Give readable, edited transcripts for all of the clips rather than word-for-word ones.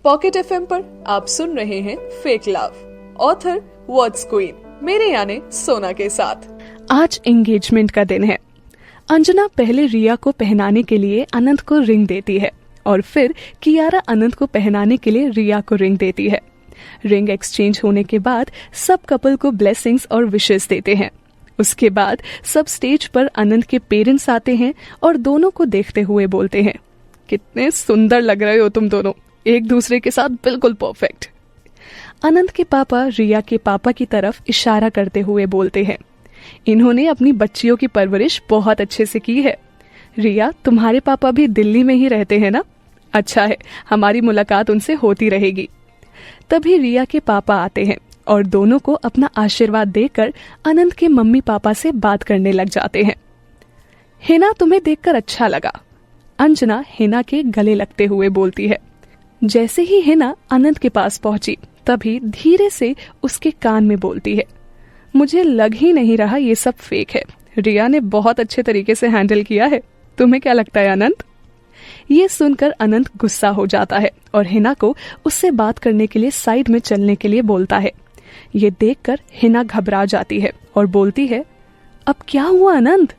Pocket FM पर आप सुन रहे हैं fake love, author words queen मेरे यानी सोना के साथ। आज एंगेजमेंट का दिन है। अंजना पहले रिया को पहनाने के लिए अनंत को रिंग देती है और फिर कियारा अनंत को पहनाने के लिए रिया को रिंग देती है। रिंग एक्सचेंज होने के बाद सब कपल को ब्लेसिंग्स और विशेस देते हैं। उसके बाद सब स्टेज पर अनंत के पेरेंट्स आते हैं और दोनों को देखते हुए बोलते हैं, कितने सुंदर लग रहे हो तुम दोनों, एक दूसरे के साथ बिल्कुल परफेक्ट। अनंत के पापा रिया के पापा की तरफ इशारा करते हुए बोलते हैं, इन्होंने अपनी बच्चियों की परवरिश बहुत अच्छे से की है। रिया, तुम्हारे पापा भी दिल्ली में ही रहते हैं ना? अच्छा है, हमारी मुलाकात उनसे होती रहेगी। तभी रिया के पापा आते हैं और दोनों को अपना आशीर्वाद देकर अनंत के मम्मी पापा से बात करने लग जाते हैं। हिना, तुम्हें देखकर अच्छा लगा, अंजना हिना के गले लगते हुए बोलती है। जैसे ही हिना अनंत के पास पहुंची तभी धीरे से उसके कान में बोलती है, मुझे लग ही नहीं रहा ये सब फेक है। रिया ने बहुत अच्छे तरीके से हैंडल किया है। तुम्हें क्या लगता है अनंत? ये सुनकर अनंत गुस्सा हो जाता है और हिना को उससे बात करने के लिए साइड में चलने के लिए बोलता है। ये देखकर हिना घबरा जाती है और बोलती है, अब क्या हुआ अनंत?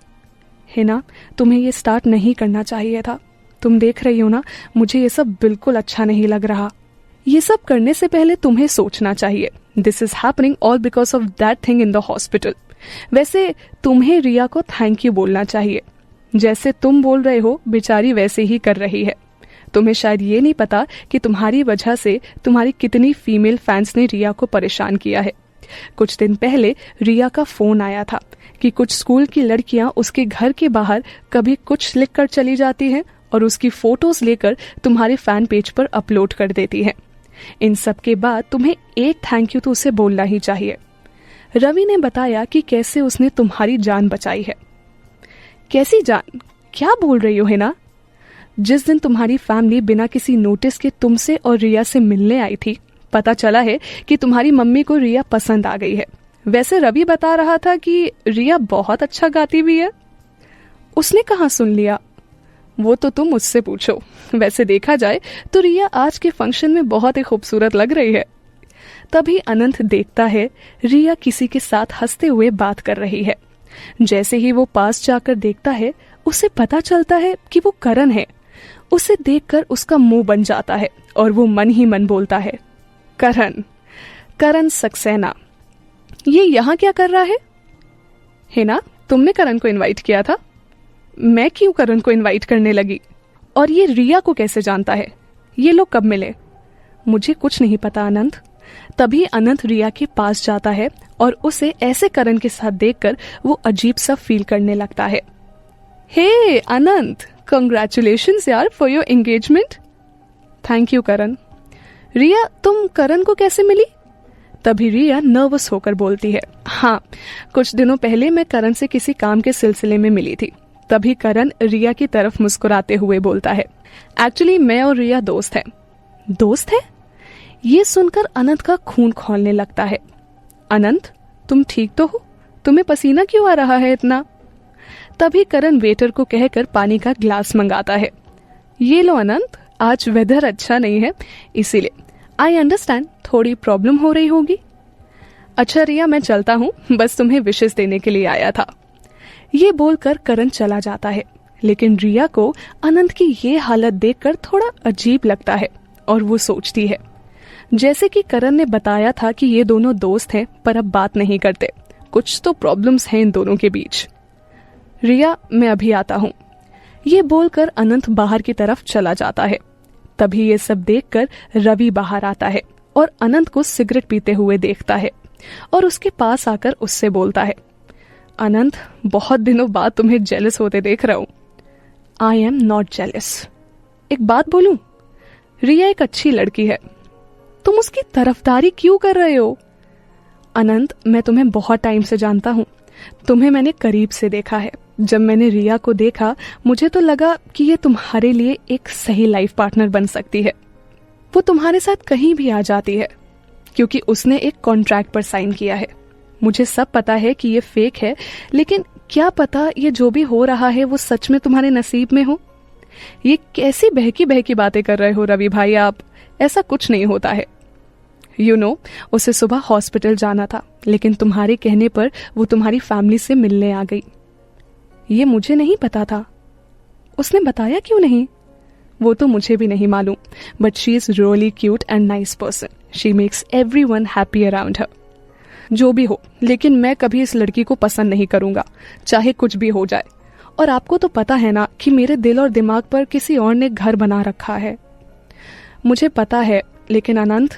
हिना, तुम्हें ये स्टार्ट नहीं करना चाहिए था। तुम देख रही हो ना, मुझे ये सब बिल्कुल अच्छा नहीं लग रहा। ये सब करने से पहले तुम्हें सोचना चाहिए। This is happening all because of that thing in the hospital. वैसे तुम्हें रिया को थैंक यू बोलना चाहिए। जैसे तुम बोल रहे हो, बेचारी वैसे ही कर रही है। तुम्हें शायद ये नहीं पता कि तुम्हारी वजह से तुम्हारी कितनी फीमेल फैंस ने रिया को परेशान किया है। कुछ दिन पहले रिया का फोन आया था कि कुछ स्कूल की लड़कियां उसके घर के बाहर कभी कुछ लिखकर चली जाती हैं और उसकी फोटोज लेकर तुम्हारे फैन पेज पर अपलोड कर देती हैं। इन सब के बाद तुम्हें एक थैंक यू तो उसे बोलना ही चाहिए। रवि ने बताया कि कैसे उसने तुम्हारी जान बचाई है। कैसी जान? क्या बोल रही हो हिना? जिस दिन तुम्हारी फैमिली बिना किसी नोटिस के तुमसे और रिया से मिलने आई थी, पता चला है कि तुम्हारी मम्मी को रिया पसंद आ गई है। वैसे रवि बता रहा था कि रिया बहुत अच्छा गाती भी है। उसने कहाँ सुन लिया? वो तो तुम मुझसे पूछो। वैसे देखा जाए तो रिया आज के फंक्शन में बहुत ही खूबसूरत लग रही है। तभी अनंत देखता है रिया किसी के साथ हंसते हुए बात कर रही है। जैसे ही वो पास जाकर देखता है, उसे पता चलता है कि वो करण है। उसे देखकर उसका मुंह बन जाता है और वो मन ही मन बोलता है, करण सक्सेना, ये यहाँ क्या कर रहा है? हिना, तुमने करण को इनवाइट किया था? मैं क्यों करण को इनवाइट करने लगी? और ये रिया को कैसे जानता है? ये लोग कब मिले? मुझे कुछ नहीं पता अनंत। तभी अनंत रिया के पास जाता है और उसे ऐसे करण के साथ देखकर वो अजीब सा फील करने लगता है। हे अनंत, कंग्रेचुलेशंस यार for your engagement. Thank you Karan. Riya, तुम करण को कैसे मिली? तभी रिया नर्वस होकर बोलती है, हाँ, कुछ दिनों पहले मैं करण से किसी काम के सिलसिले में मिली थी। तभी करण रिया की तरफ मुस्कुराते हुए बोलता है, एक्चुअली मैं और रिया दोस्त हैं। दोस्त है? ये सुनकर अनंत का खून खौलने लगता है। अनंत, तुम ठीक तो हो? तुम्हें पसीना क्यों आ रहा है इतना? तभी करण वेटर को कहकर पानी का ग्लास मंगाता है। ये लो अनंत, आज वेदर अच्छा नहीं है इसीलिए। आई अंडरस्टैंड, थोड़ी प्रॉब्लम हो रही होगी। अच्छा रिया, मैं चलता हूँ, बस तुम्हें विशेष देने के लिए आया था। ये बोलकर करण चला जाता है, लेकिन रिया को अनंत की ये हालत देखकर थोड़ा अजीब लगता है और वो सोचती है, जैसे कि करण ने बताया था कि ये दोनों दोस्त हैं पर अब बात नहीं करते, कुछ तो प्रॉब्लम्स हैं इन दोनों के बीच। रिया, मैं अभी आता हूँ। ये बोलकर अनंत बाहर की तरफ चला जाता है। तभी ये सब देखकर रवि बाहर आता है और अनंत को सिगरेट पीते हुए देखता है और उसके पास आकर उससे बोलता है, अनंत, बहुत दिनों बाद तुम्हें जेलस होते देख रहा हूं। I am not jealous. एक बात बोलूं, रिया एक अच्छी लड़की है, तुम उसकी तरफदारी क्यों कर रहे हो? अनंत, मैं तुम्हें बहुत टाइम से जानता हूं, तुम्हें मैंने करीब से देखा है। जब मैंने रिया को देखा, मुझे तो लगा कि ये तुम्हारे लिए एक सही लाइफ पार्टनर बन सकती है। वो तुम्हारे साथ कहीं भी आ जाती है क्योंकि उसने एक कॉन्ट्रैक्ट पर साइन किया है। मुझे सब पता है कि ये फेक है, लेकिन क्या पता ये जो भी हो रहा है वो सच में तुम्हारे नसीब में हो। ये कैसी बहकी बहकी बातें कर रहे हो रवि भाई आप? ऐसा कुछ नहीं होता है। उसे सुबह हॉस्पिटल जाना था, लेकिन तुम्हारे कहने पर वो तुम्हारी फैमिली से मिलने आ गई। ये मुझे नहीं पता था। उसने बताया क्यों नहीं? वो तो मुझे भी नहीं मालूम, but she is really cute and nice person. She makes everyone happy around her. जो भी हो, लेकिन मैं कभी इस लड़की को पसंद नहीं करूंगा, चाहे कुछ भी हो जाए। और आपको तो पता है ना कि मेरे दिल और दिमाग पर किसी और ने घर बना रखा है। मुझे पता है, लेकिन अनंत,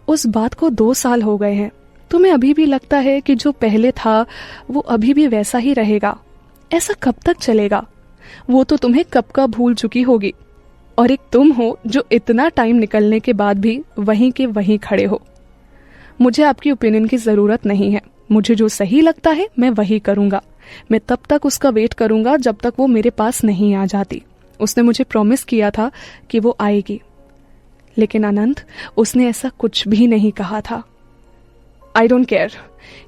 उस बात को 2 साल हो गए हैं। तुम्हें अभी भी लगता है कि जो पहले था वो अभी भी वैसा ही रहेगा? ऐसा कब तक चलेगा? वो तो तुम्हें कब का भूल चुकी होगी। और एक तुम हो जो इतना टाइम निकलने के बाद भी वहीं के वहीं खड़े हो। मुझे आपकी ओपिनियन की जरूरत नहीं है। मुझे जो सही लगता है मैं वही करूंगा। मैं तब तक उसका वेट करूंगा जब तक वो मेरे पास नहीं आ जाती। उसने मुझे प्रॉमिस किया था कि वो आएगी, लेकिन अनंत, उसने ऐसा कुछ भी नहीं कहा था। I don't care.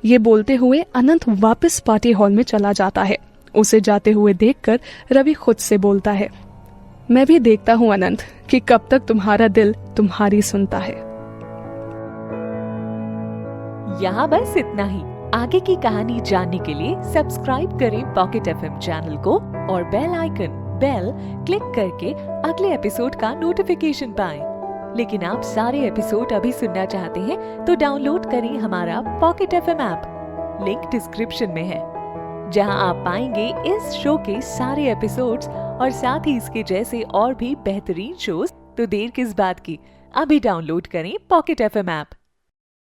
ये बोलते हुए अनंत वापस पार्टी हॉल में चला जाता है। उसे जाते हुए देखकर रवि खुद से बोलता है, मैं भी देखता हूं अनंत कि कब तक तुम्हारा दिल तुम्हारी सुनता है। यहाँ बस इतना ही। आगे की कहानी जानने के लिए सब्सक्राइब करें पॉकेट एफएम चैनल को और बेल आइकन क्लिक करके अगले एपिसोड का नोटिफिकेशन पाएं। लेकिन आप सारे एपिसोड अभी सुनना चाहते हैं तो डाउनलोड करें हमारा pocket FM app. Link description में है, जहां आप पाएंगे इस शो के सारे एपिसोड्स और साथ ही इसके जैसे और भी बेहतरीन शोज। तो देर किस बात की, अभी डाउनलोड करें पॉकेट एफएम ऐप।